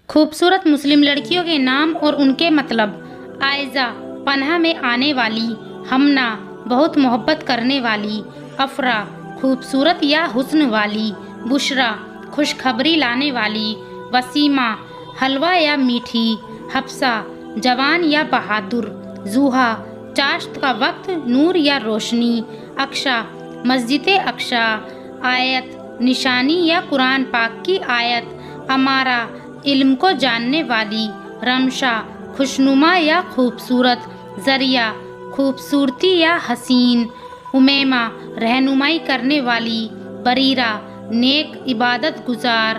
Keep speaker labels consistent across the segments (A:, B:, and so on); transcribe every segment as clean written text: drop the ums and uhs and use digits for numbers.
A: خوبصورت مسلم لڑکیوں کے نام اور ان کے مطلب: عائزہ، پناہ میں آنے والی. ہمنا، بہت محبت کرنے والی. افرا، خوبصورت یا حسن والی. بشرا، خوشخبری لانے والی. وسیمہ، حلوہ یا میٹھی. حفصہ، جوان یا بہادر. زوہا، چاشت کا وقت، نور یا روشنی. اکشا، مسجد اکشا. آیت، نشانی یا قرآن پاک کی آیت. امارہ، علم کو جاننے والی. رمشا، خوشنما یا خوبصورت. ذریعہ، خوبصورتی یا حسین. امیمہ، رہنمائی کرنے والی. بریرہ، نیک عبادت گزار.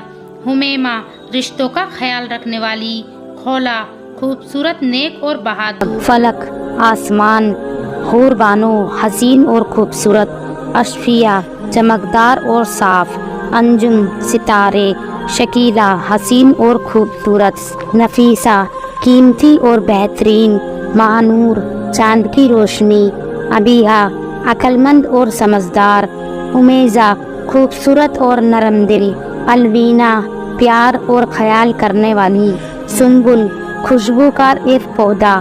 A: ہمیمہ، رشتوں کا خیال رکھنے والی. خولا، خوبصورت، نیک اور بہادر.
B: فلک، آسمان. حور بانو، حسین اور خوبصورت. اشفیہ، چمکدار اور صاف. انجم، ستارے. شکیلہ، حسین اور خوبصورت. نفیسہ، قیمتی اور بہترین. مانور، چاند کی روشنی. ابیہا، عقل مند اور سمجھدار. امیزہ، خوبصورت اور نرم دل. الوینہ، پیار اور خیال کرنے والی. سنبل، خوشبوکار ایک پودا.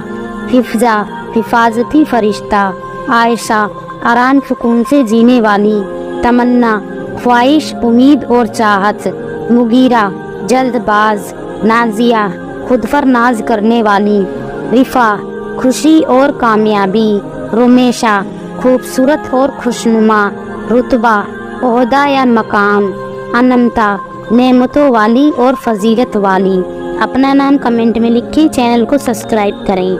B: حفظہ، حفاظتی فرشتہ. عائشہ، آرام سکون سے جینے والی. تمنا، خواہش، امید اور چاہت. مغیرہ، جلد باز. نازیہ، خود پر ناز کرنے والی. رفا، خوشی اور کامیابی. رمیشہ، خوبصورت اور خوشنما. رتبہ، عہدہ یا مقام. اننتا، نعمتوں والی اور فضیلت والی. اپنا نام کمنٹ میں لکھیں. چینل کو سبسکرائب کریں.